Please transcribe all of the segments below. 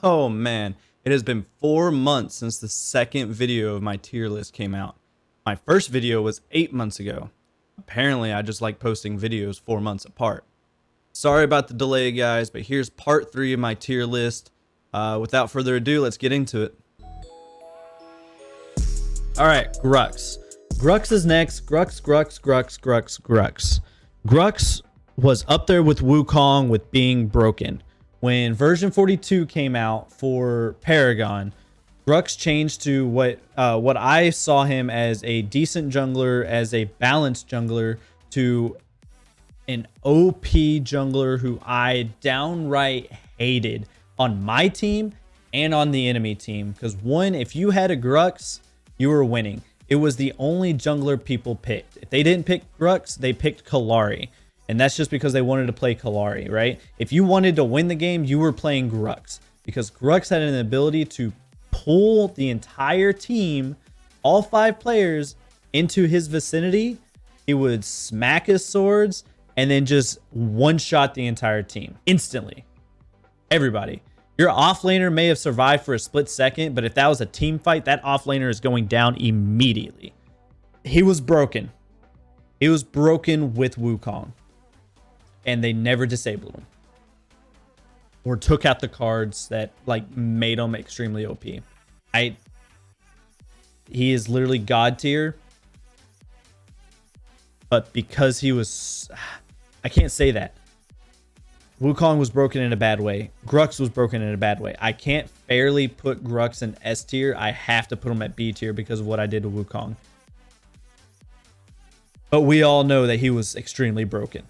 Oh man, it has been 4 months since the second video of my tier list came out. My first video was 8 months ago. Apparently, I just like posting videos 4 months apart. Sorry about the delay, guys, but here's part 3 of my tier list. Without further ado, let's get into it. Alright, Grux. Grux is next. Grux. Grux was up there with Wukong with being broken. When version 42 came out for Paragon, Grux changed to what I saw him as a decent jungler, as a balanced jungler, to an OP jungler who I downright hated on my team and on the enemy team. Because one, if you had a Grux, you were winning. It was the only jungler people picked. If they didn't pick Grux, they picked Kaliria. And that's just because they wanted to play Kaliria, right? If you wanted to win the game, you were playing Grux. Because Grux had an ability to pull the entire team, all 5 players, into his vicinity. He would smack his swords and then just one-shot the entire team instantly. Everybody. Your offlaner may have survived for a split second, but if that was a team fight, that offlaner is going down immediately. He was broken. He was broken with Wukong. And they never disabled him. Or took out the cards that made him extremely OP. He is literally God tier. But because he was... I can't say that. Wukong was broken in a bad way. Grux was broken in a bad way. I can't fairly put Grux in S tier. I have to put him at B tier because of what I did to Wukong. But we all know that he was extremely broken.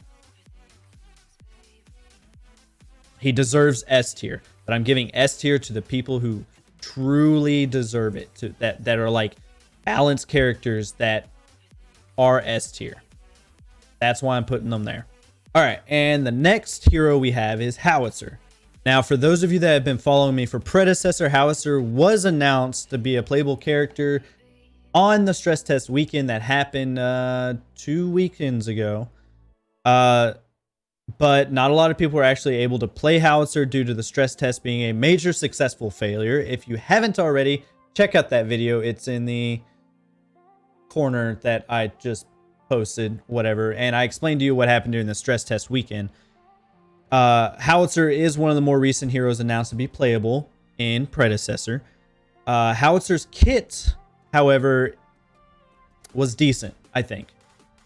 He deserves S tier, but I'm giving S tier to the people who truly deserve it, that are like balanced characters that are S tier. That's why I'm putting them there. All right, and the next hero we have is Howitzer. Now, for those of you that have been following me for predecessor, Howitzer was announced to be a playable character on the stress test weekend that happened 2 weekends ago. But not a lot of people were actually able to play Howitzer due to the stress test being a major successful failure. If you haven't already, check out that video. It's in the corner that I just posted, whatever. And I explained to you what happened during the stress test weekend. Howitzer is one of the more recent heroes announced to be playable in predecessor. Howitzer's kit, however, was decent, I think.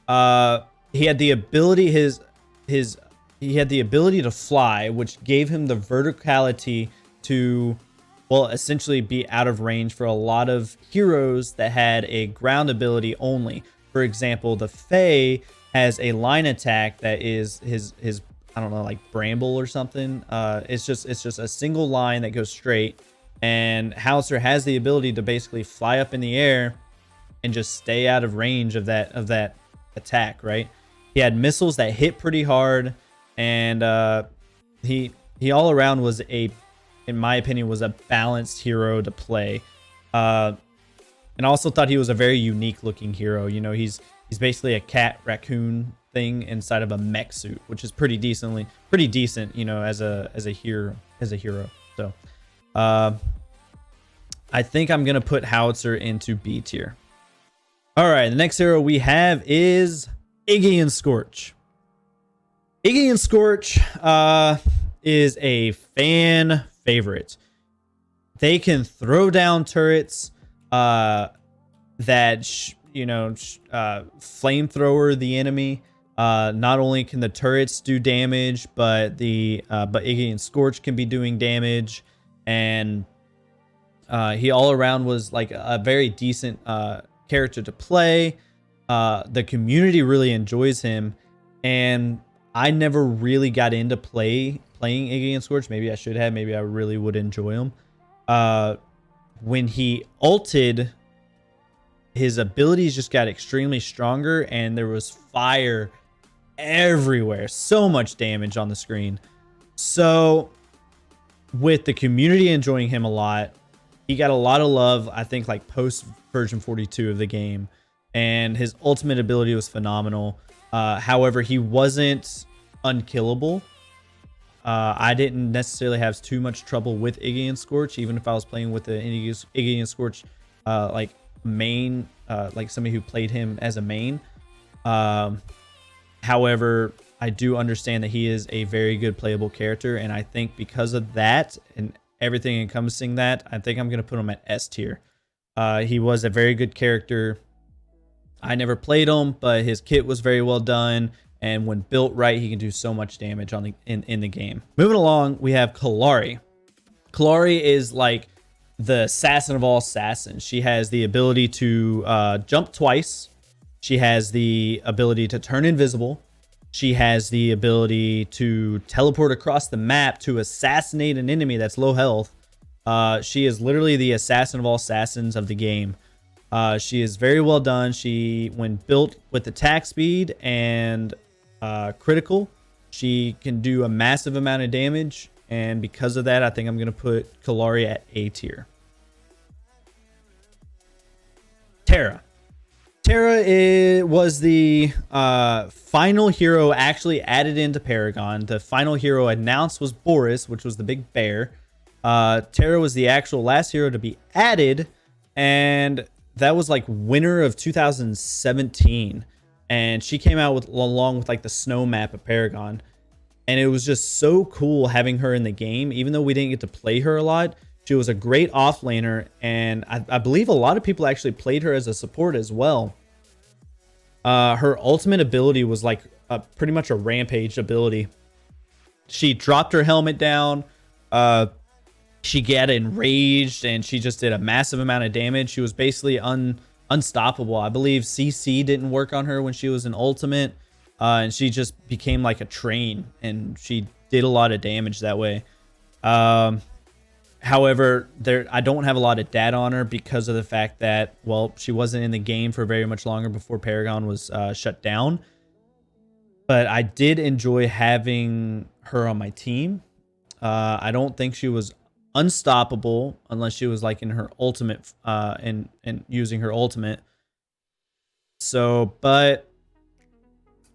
He had the ability, he had the ability to fly, which gave him the verticality to, well, essentially be out of range for a lot of heroes that had a ground ability only. For example, the Fae has a line attack that is his I don't know, like bramble or something. It's just a single line that goes straight, and Howitzer has the ability to basically fly up in the air and just stay out of range of that attack, right? He had missiles that hit pretty hard, and he all around was in my opinion, was a balanced hero to play. And I also thought he was a very unique looking hero. You know, he's basically a cat raccoon thing inside of a mech suit, which is pretty decent, you know, as a hero. So I think I'm gonna put Howitzer into B tier. All right, the next hero we have is Iggy Scorch. Iggy Scorch is a fan favorite. They can throw down turrets that flamethrower the enemy. Not only can the turrets do damage, but Iggy Scorch can be doing damage, and he all around was like a very decent character to play. The community really enjoys him, and I never really got into playing Iggy Scorch. Maybe I should have. Maybe I really would enjoy him. When he ulted, his abilities just got extremely stronger, and there was fire everywhere. So much damage on the screen. So with the community enjoying him a lot, he got a lot of love, I think, like post version 42 of the game, and his ultimate ability was phenomenal. However, he wasn't unkillable. I didn't necessarily have too much trouble with Iggy and Scorch, even if I was playing with the Iggy and Scorch like main, like somebody who played him as a main. However, I do understand that he is a very good playable character, and I think because of that and everything encompassing that, I think I'm going to put him at S tier. He was a very good character. I never played him, but his kit was very well done, and when built right, he can do so much damage on the in the game. Moving along, we have Kaliria. Kaliria is like the assassin of all assassins. She has the ability to jump twice. She has the ability to turn invisible. She has the ability to teleport across the map to assassinate an enemy that's low health. She is literally the assassin of all assassins of the game. She is very well done. She, when built with attack speed and critical, she can do a massive amount of damage. And because of that, I think I'm going to put Kaliria at A tier. Terra. Terra was the final hero actually added into Paragon. The final hero announced was Boris, which was the big bear. Terra was the actual last hero to be added, and that was like winter of 2017. And she came out with along with like the snow map of Paragon. And it was just so cool having her in the game, even though we didn't get to play her a lot. She was a great offlaner, and I believe a lot of people actually played her as a support as well. Her ultimate ability was like pretty much a rampage ability. She dropped her helmet down. She got enraged, and she just did a massive amount of damage. She was basically unstoppable. I believe CC didn't work on her when she was an ultimate, and she just became like a train, and she did a lot of damage that way. However, I don't have a lot of data on her because of the fact that, well, she wasn't in the game for very much longer before Paragon was shut down. But I did enjoy having her on my team. I don't think she was unstoppable unless she was like in her ultimate and using her ultimate. So, but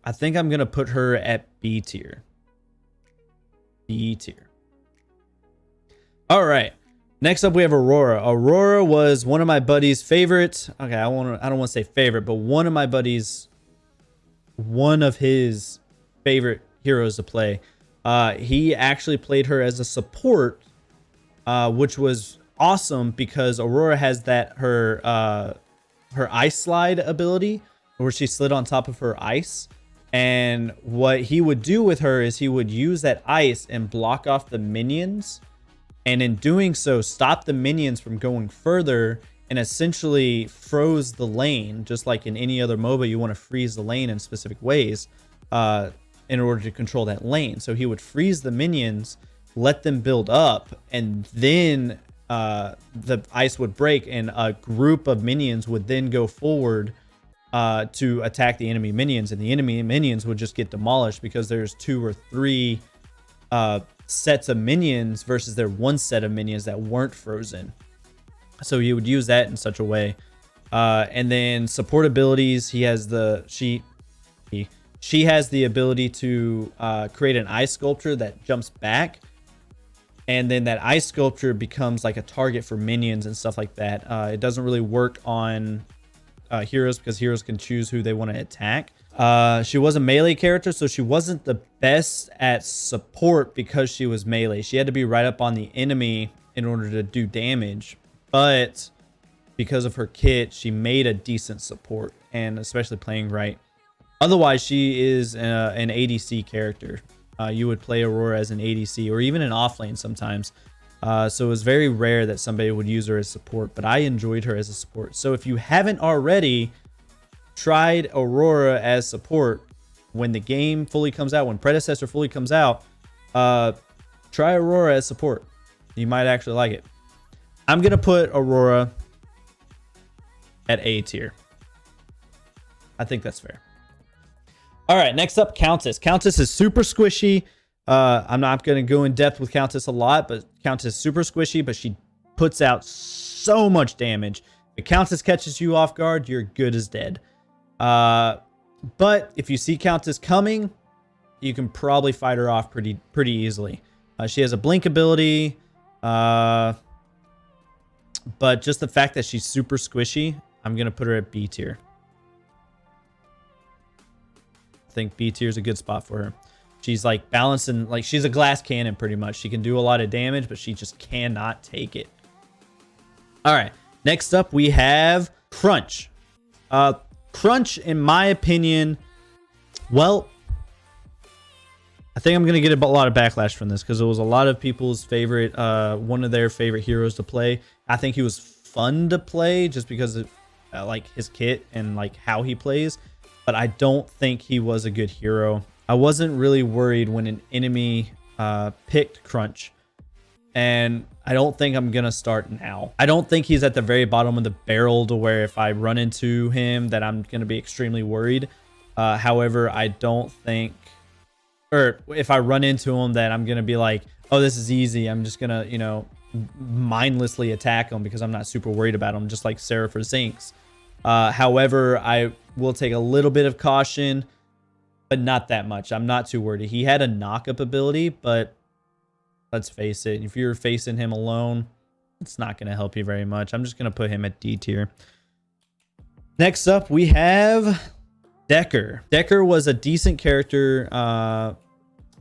I think I'm going to put her at B tier. B tier. All right. Next up, we have Aurora. Aurora was one of my buddy's favorites. Okay, I don't want to say favorite, but one of his favorite heroes to play. He actually played her as a support, which was awesome because Aurora has that her ice slide ability where she slid on top of her ice. And what he would do with her is he would use that ice and block off the minions. And in doing so, stop the minions from going further and essentially froze the lane. Just like in any other MOBA, you want to freeze the lane in specific ways in order to control that lane. So he would freeze the minions, let them build up, and then the ice would break and a group of minions would then go forward to attack the enemy minions. And the enemy minions would just get demolished because there's 2 or 3 sets of minions versus their one set of minions that weren't frozen. So you would use that in such a way. And then support abilities, she has the ability to create an ice sculpture that jumps back, and then that ice sculpture becomes like a target for minions and stuff like that. It doesn't really work on heroes because heroes can choose who they want to attack. She was a melee character, so she wasn't the best at support because she was melee. She had to be right up on the enemy in order to do damage, but because of her kit, she made a decent support, and especially playing right. Otherwise, she is an ADC character. You would play Aurora as an ADC or even an offlane sometimes. So it was very rare that somebody would use her as support, but I enjoyed her as a support. So if you haven't already tried Aurora as support, when the game fully comes out, when Predecessor fully comes out, try Aurora as support. You might actually like it. I'm going to put Aurora at A tier. I think that's fair. All right, next up, Countess. Countess is super squishy. I'm not going to go in depth with Countess a lot, but Countess is super squishy, but she puts out so much damage. If Countess catches you off guard, you're good as dead. But if you see Countess coming, you can probably fight her off pretty easily. She has a blink ability, but just the fact that she's super squishy, I'm gonna put her at B tier. I think B tier is a good spot for her. She's like balancing, like she's a glass cannon pretty much. She can do a lot of damage, but she just cannot take it. All right, next up we have Crunch. Crunch, in my opinion, well, I think I'm going to get a lot of backlash from this because it was a lot of people's favorite, one of their favorite heroes to play. I think he was fun to play just because of like his kit and like how he plays, but I don't think he was a good hero. I wasn't really worried when an enemy picked Crunch, and I don't think I'm going to start now. I don't think he's at the very bottom of the barrel to where if I run into him that I'm going to be extremely worried. However, I don't think, or if I run into him that I'm going to be like, oh, this is easy. I'm just going to, you know, mindlessly attack him because I'm not super worried about him, just like Sarah for Zinx. However, I will take a little bit of caution, but not that much. I'm not too worried. He had a knock-up ability, but let's face it, if you're facing him alone, it's not going to help you very much. I'm just going to put him at D tier. Next up, we have Decker. Decker was a decent character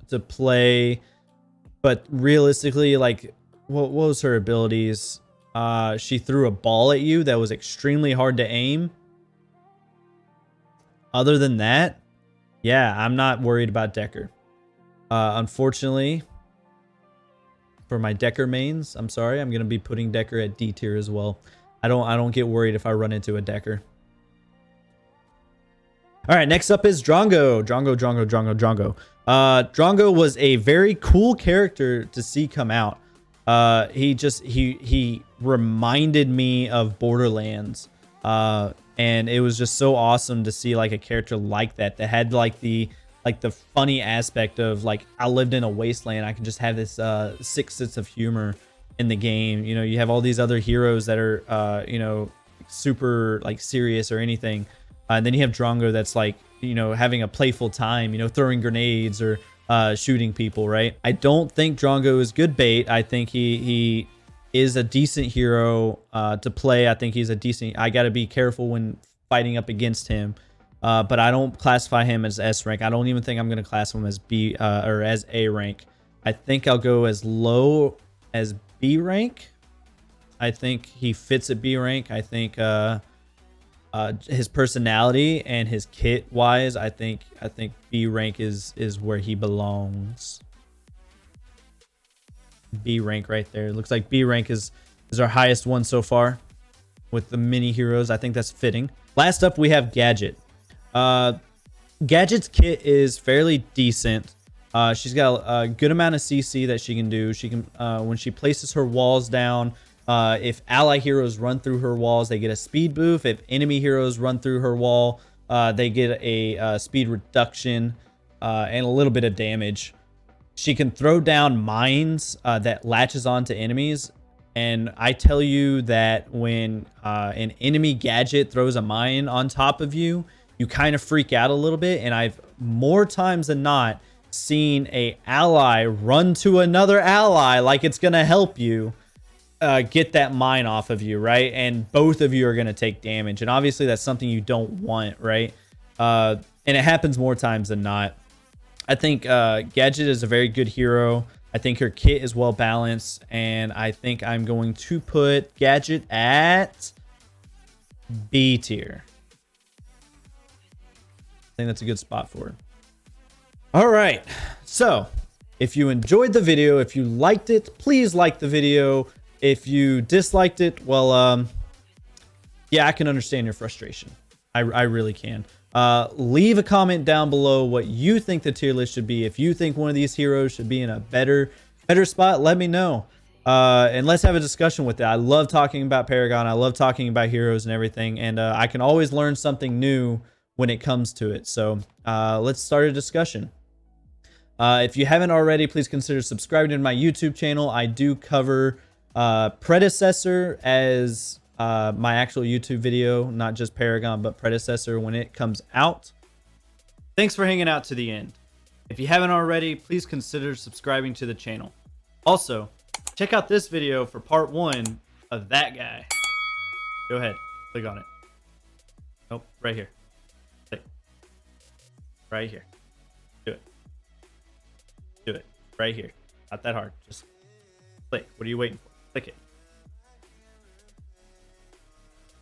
to play, but realistically, like, what was her abilities? She threw a ball at you that was extremely hard to aim. Other than that, yeah, I'm not worried about Decker. Unfortunately, for my Decker mains, I'm sorry, I'm gonna be putting Decker at D tier as well. I don't get worried if I run into a Decker. All right, next up is Drongo. Drongo. Drongo was a very cool character to see come out. He reminded me of Borderlands, and it was just so awesome to see like a character like that had like the funny aspect of like, I lived in a wasteland. I can just have this sick sense of humor in the game. You know, you have all these other heroes that are you know, super like serious or anything, and then you have Drongo that's like, you know, having a playful time, you know, throwing grenades or shooting people, right? I don't think Drongo is good bait. I think he is a decent hero to play. I think he's a decent, I got to be careful when fighting up against him. But I don't classify him as S rank. I don't even think I'm going to class him as B or as A rank. I think I'll go as low as B rank. I think he fits at B rank. I think his personality and his kit wise, I think B rank is where he belongs. B rank right there. Looks like B rank is our highest one so far with the mini heroes. I think that's fitting. Last up, we have Gadget. Gadget's kit is fairly decent. She's got a good amount of CC that she can do. She can, when she places her walls down, if ally heroes run through her walls, they get a speed boost. If enemy heroes run through her wall, they get a speed reduction and a little bit of damage. She can throw down mines that latches onto enemies. And I tell you that when an enemy Gadget throws a mine on top of you, you kind of freak out a little bit. And I've more times than not seen a ally run to another ally like it's going to help you get that mine off of you, right? And both of you are going to take damage. And obviously that's something you don't want, right? And it happens more times than not. I think Gadget is a very good hero. I think her kit is well balanced. And I think I'm going to put Gadget at B tier. I think that's a good spot for her. All right. So if you enjoyed the video, if you liked it, please like the video. If you disliked it, well, yeah, I can understand your frustration. I really can. Leave a comment down below what you think the tier list should be. If you think one of these heroes should be in a better spot, let me know. And let's have a discussion with it. I love talking about Paragon. I love talking about heroes and everything. And I can always learn something new when it comes to it. So let's start a discussion. If you haven't already, please consider subscribing to my YouTube channel. I do cover Predecessor as my actual YouTube video, not just Paragon, but Predecessor when it comes out. Thanks for hanging out to the end. If you haven't already, please consider subscribing to the channel. Also, check out this video for part 1 of that guy. Go ahead, click on it. Nope, right here. Click. Right here. Do it. Do it. Right here. Not that hard. Just click. What are you waiting for? Click it.